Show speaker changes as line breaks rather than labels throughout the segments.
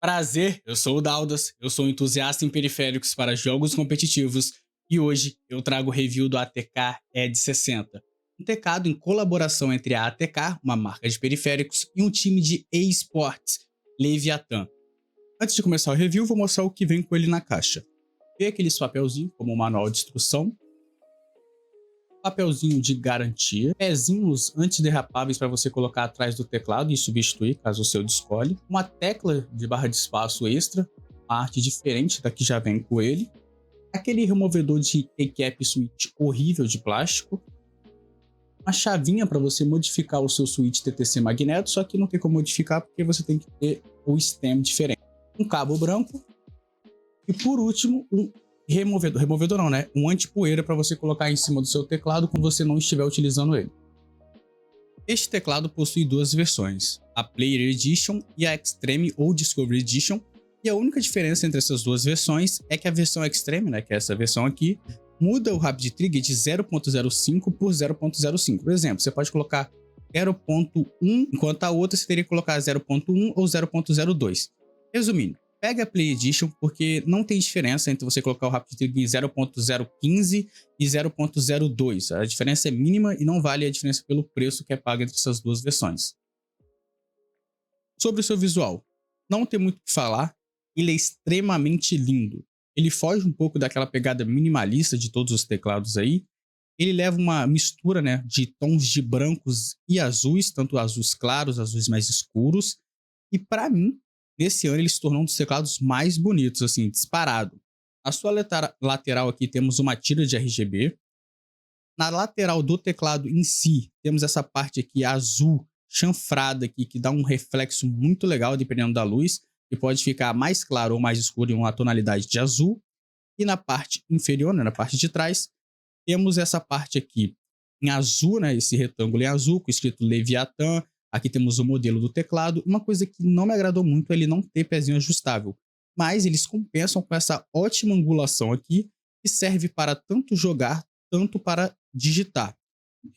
Prazer, eu sou o Daldas, eu sou um entusiasta em periféricos para jogos competitivos e hoje eu trago o review do ATK Edge 60, um teclado em colaboração entre a ATK, uma marca de periféricos, e um time de eSports, Leviathan. Antes de começar o review, vou mostrar o que vem com ele na caixa. Tem aqueles papelzinho como o manual de instrução, papelzinho de garantia, pezinhos antiderrapáveis para você colocar atrás do teclado e substituir caso o seu descole, uma tecla de barra de espaço extra, uma arte diferente da que já vem com ele, aquele removedor de keycap switch horrível de plástico, uma chavinha para você modificar o seu switch TTC magneto, só que não tem como modificar porque você tem que ter o stem diferente, um cabo branco e por último removedor não, né? Um anti-poeira para você colocar em cima do seu teclado quando você não estiver utilizando ele. Este teclado possui duas versões, a Player Edition e a Extreme ou Discovery Edition, e a única diferença entre essas duas versões é que a versão Extreme, né, que é essa versão aqui, muda o Rapid Trigger de 0.05 por 0.05. Por exemplo, você pode colocar 0.1, enquanto a outra você teria que colocar 0.1 ou 0.02. Resumindo, pega a Play Edition porque não tem diferença entre você colocar o Rapid Trigger em 0.015 e 0.02. A diferença é mínima e não vale a diferença pelo preço que é pago entre essas duas versões. Sobre o seu visual, não tem muito o que falar, ele é extremamente lindo. Ele foge um pouco daquela pegada minimalista de todos os teclados aí. Ele leva uma mistura, né, de tons de brancos e azuis, tanto azuis claros, azuis mais escuros. E para mim, nesse ano ele se tornou um dos teclados mais bonitos, assim, disparado. Na sua lateral aqui temos uma tira de RGB. Na lateral do teclado em si, temos essa parte aqui azul chanfrada aqui, que dá um reflexo muito legal dependendo da luz, e pode ficar mais claro ou mais escuro em uma tonalidade de azul. E na parte inferior, né, na parte de trás, temos essa parte aqui em azul, né, esse retângulo em azul, com escrito Leviathan. Aqui temos o modelo do teclado. Uma coisa que não me agradou muito é ele não ter pezinho ajustável, mas eles compensam com essa ótima angulação aqui, que serve para tanto jogar, tanto para digitar.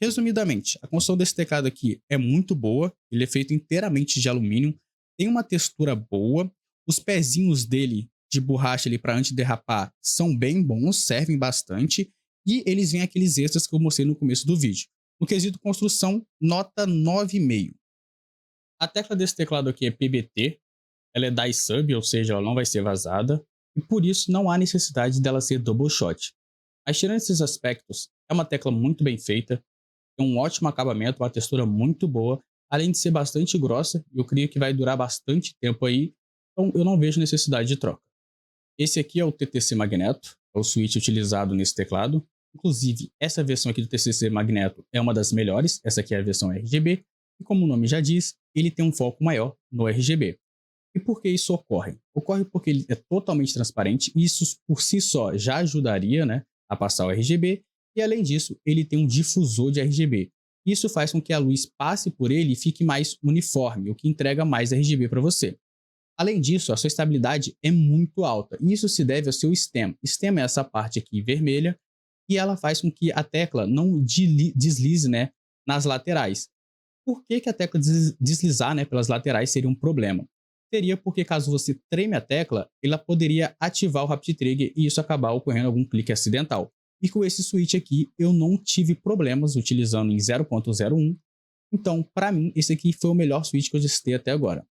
Resumidamente, a construção desse teclado aqui é muito boa, ele é feito inteiramente de alumínio, tem uma textura boa, os pezinhos dele de borracha ali para antiderrapar são bem bons, servem bastante, e eles vêm aqueles extras que eu mostrei no começo do vídeo. No quesito construção, nota 9,5. A tecla desse teclado aqui é PBT, ela é die sub, ou seja, ela não vai ser vazada, e por isso não há necessidade dela ser double shot. Mas tirando esses aspectos, é uma tecla muito bem feita, tem um ótimo acabamento, uma textura muito boa, além de ser bastante grossa, eu creio que vai durar bastante tempo aí, então eu não vejo necessidade de troca. Esse aqui é o TTC Magneto, é o switch utilizado nesse teclado. Inclusive, essa versão aqui do TTC Magneto é uma das melhores, essa aqui é a versão RGB, e como o nome já diz, ele tem um foco maior no RGB. E por que isso ocorre? Ocorre porque ele é totalmente transparente e isso por si só já ajudaria, né, a passar o RGB, e além disso, ele tem um difusor de RGB. Isso faz com que a luz passe por ele e fique mais uniforme, o que entrega mais RGB para você. Além disso, a sua estabilidade é muito alta, e isso se deve ao seu stem. Stem é essa parte aqui vermelha, e ela faz com que a tecla não deslize, né, nas laterais. Por que a tecla deslizar, né, pelas laterais seria um problema? Seria porque caso você treme a tecla, ela poderia ativar o Rapid Trigger e isso acabar ocorrendo algum clique acidental. E com esse switch aqui, eu não tive problemas utilizando em 0.01, então para mim esse aqui foi o melhor switch que eu testei até agora.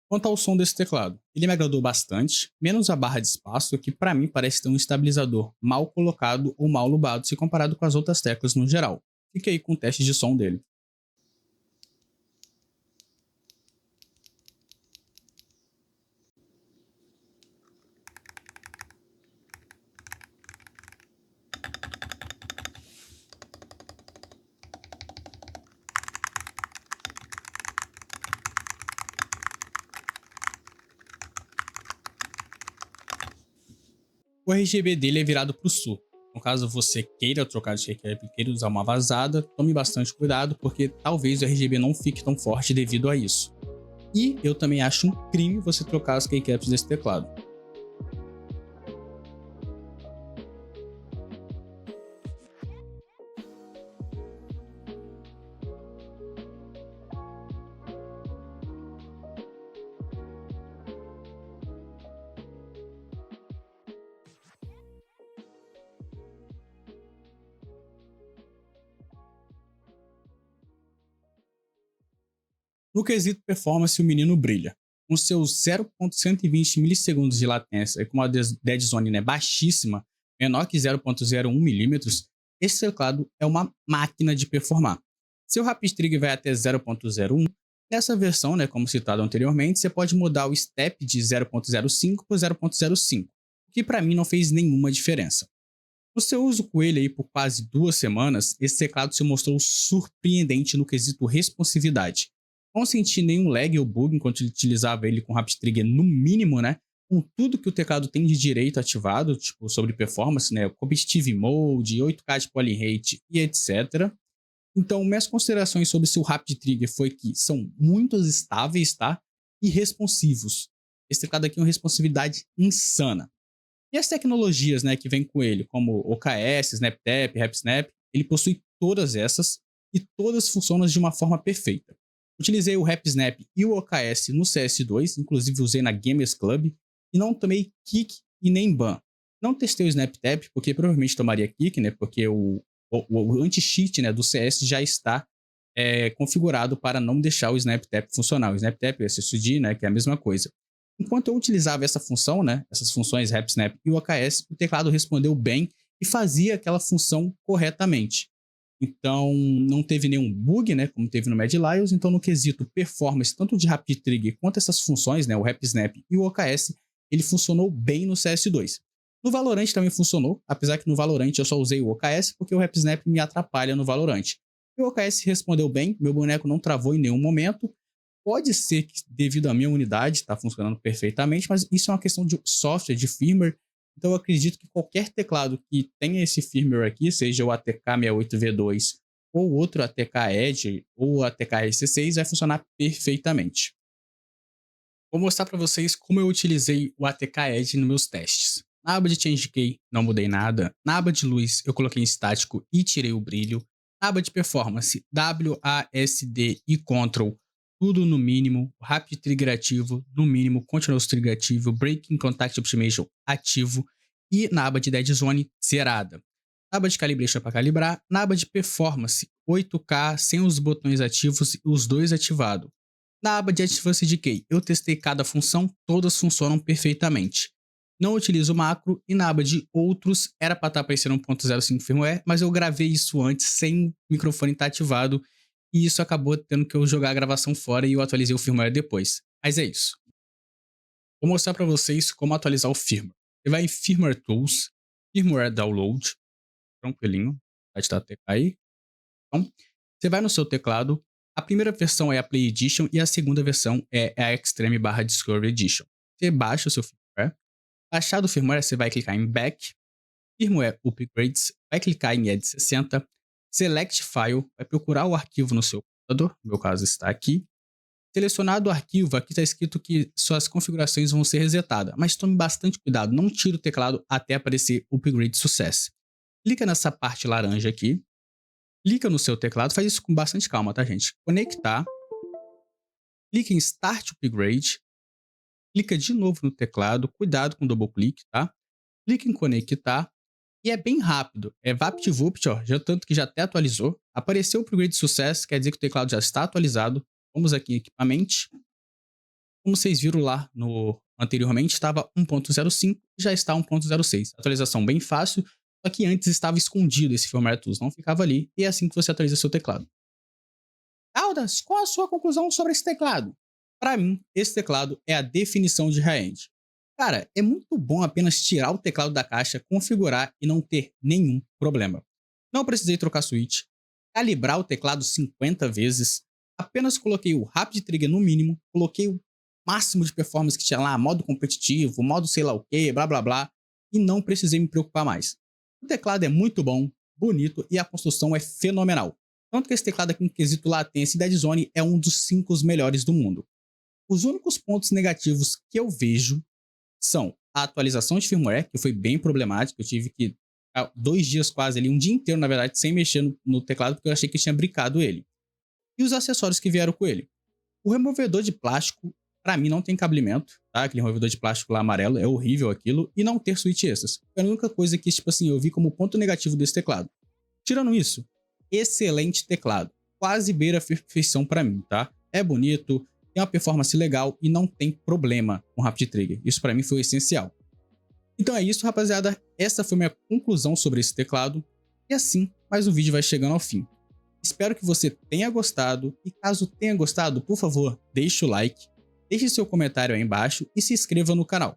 Quanto ao som desse teclado, ele me agradou bastante, menos a barra de espaço, que para mim parece ter um estabilizador mal colocado ou mal lubado se comparado com as outras teclas no geral. Fique aí com o teste de som dele. O RGB dele é virado para o sul. No caso você queira trocar de recap e queira usar uma vazada, tome bastante cuidado porque talvez o RGB não fique tão forte devido a isso. E eu também acho um crime você trocar as keycaps desse teclado. No quesito performance, o menino brilha. Com seus 0.120 milissegundos de latência e com uma dead zone, né, baixíssima, menor que 0.01 milímetros, esse teclado é uma máquina de performar. Seu Rapid Trigger vai até 0.01. Nessa versão, né, como citado anteriormente, você pode mudar o step de 0.05 por 0.05, o que para mim não fez nenhuma diferença. No seu uso com ele aí por quase 2 semanas, esse teclado se mostrou surpreendente no quesito responsividade. Não senti nenhum lag ou bug enquanto utilizava ele com Rapid Trigger no mínimo, né? Com tudo que o teclado tem de direito ativado, tipo sobre performance, né? Competitive Mode, 8K de Polyrate e etc. Então, minhas considerações sobre seu Rapid Trigger foi que são muito estáveis, tá? E responsivos. Esse teclado aqui é uma responsividade insana. E as tecnologias, né, que vem com ele, como OKS, SnapTap, RapSnap, ele possui todas essas e todas funcionam de uma forma perfeita. Utilizei o RapSnap e o OKS no CS2, inclusive usei na Gamers Club, e não tomei kick e nem ban. Não testei o SnapTap, porque provavelmente tomaria kick, né, porque o anti-cheat, né, do CS já está configurado para não deixar o SnapTap funcionar. O SnapTap e o SSD, né, que é a mesma coisa. Enquanto eu utilizava essa função, né, essas funções RapSnap e o OKS, o teclado respondeu bem e fazia aquela função corretamente. Então, não teve nenhum bug, né, como teve no Mad Lions. Então, no quesito performance, tanto de Rapid Trigger quanto essas funções, né, o RapSnap e o OKS, ele funcionou bem no CS2. No Valorant também funcionou, apesar que no Valorant eu só usei o OKS porque o RapSnap me atrapalha no Valorant. E o OKS respondeu bem, meu boneco não travou em nenhum momento. Pode ser que devido à minha unidade está funcionando perfeitamente, mas isso é uma questão de software, de firmware. Então eu acredito que qualquer teclado que tenha esse firmware aqui, seja o ATK68V2 ou outro ATK Edge ou o ATK S6, vai funcionar perfeitamente. Vou mostrar para vocês como eu utilizei o ATK Edge nos meus testes. Na aba de Change Key não mudei nada. Na aba de luz eu coloquei em estático e tirei o brilho. Na aba de performance, WASD e Ctrl, tudo no mínimo. Rapid Trigger ativo, no mínimo. Continuous Trigger ativo. Breaking Contact Optimization ativo. E na aba de Dead Zone, zerada. Na aba de Calibration para calibrar. Na aba de Performance, 8K sem os botões ativos e os dois ativados. Na aba de Advanced Key, eu testei cada função, todas funcionam perfeitamente. Não utilizo macro e na aba de outros era para estar aparecendo 1.05 firmware, mas eu gravei isso antes sem o microfone estar ativado e isso acabou tendo que eu jogar a gravação fora e eu atualizei o firmware depois. Mas é isso. Vou mostrar para vocês como atualizar o firmware. Você vai em Firmware Tools, Firmware Download, tranquilinho, vai estar até aí. Então, você vai no seu teclado. A primeira versão é a Play Edition e a segunda versão é a Extreme/Discovery Edition. Você baixa o seu firmware. Baixado o firmware, você vai clicar em Back, Firmware Upgrades, vai clicar em Add 60, Select File, vai procurar o arquivo no seu computador, no meu caso está aqui. Selecionado o arquivo, aqui está escrito que suas configurações vão ser resetadas, mas tome bastante cuidado, não tire o teclado até aparecer Upgrade Success. Clica nessa parte laranja aqui, clica no seu teclado, faz isso com bastante calma, tá, gente? Conectar, clica em Start Upgrade, clica de novo no teclado, cuidado com o double clique, tá? Clica em Conectar e é bem rápido. É VaptVupt, ó, já tanto que já até atualizou. Apareceu o Upgrade Success, quer dizer que o teclado já está atualizado. Vamos aqui em Equipamento. Como vocês viram lá no anteriormente, estava 1.05 e já está 1.06. Atualização bem fácil. Só que antes estava escondido esse firmware tools, não ficava ali, e é assim que você atualiza seu teclado. Aldas, qual a sua conclusão sobre esse teclado? Para mim, esse teclado é a definição de high-end. Cara, é muito bom apenas tirar o teclado da caixa, configurar e não ter nenhum problema. Não precisei trocar switch, calibrar o teclado 50 vezes, apenas coloquei o Rapid Trigger no mínimo, coloquei o máximo de performance que tinha lá, modo competitivo, modo sei lá o que, blá blá blá, e não precisei me preocupar mais. O teclado é muito bom, bonito e a construção é fenomenal. Tanto que esse teclado aqui em quesito latência e Dead Zone é um dos 5 melhores do mundo. Os únicos pontos negativos que eu vejo são a atualização de firmware, que foi bem problemática. Eu tive que ficar 2 dias quase ali, um dia inteiro na verdade, sem mexer no teclado, porque eu achei que tinha brincado ele. E os acessórios que vieram com ele. O removedor de plástico, pra mim, não tem cabeamento, tá? Aquele removedor de plástico lá amarelo, é horrível aquilo. E não ter switch extras. Foi a única coisa que, tipo assim, eu vi como ponto negativo desse teclado. Tirando isso, excelente teclado. Quase beira a perfeição pra mim, tá? é bonito, tem uma performance legal e não tem problema com o Rapid Trigger. Isso para mim foi essencial. Então é isso, rapaziada. Essa foi minha conclusão sobre esse teclado. E assim, mais um vídeo vai chegando ao fim. Espero que você tenha gostado. E caso tenha gostado, por favor, deixe o like, deixe seu comentário aí embaixo e se inscreva no canal.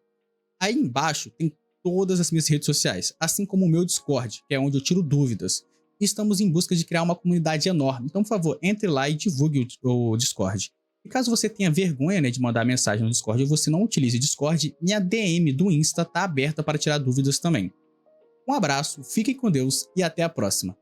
Aí embaixo tem todas as minhas redes sociais, assim como o meu Discord, que é onde eu tiro dúvidas. E estamos em busca de criar uma comunidade enorme. Então, por favor, entre lá e divulgue o Discord. E caso você tenha vergonha, né, de mandar mensagem no Discord ou você não utilize o Discord, minha DM do Insta tá aberta para tirar dúvidas também. Um abraço, fiquem com Deus e até a próxima.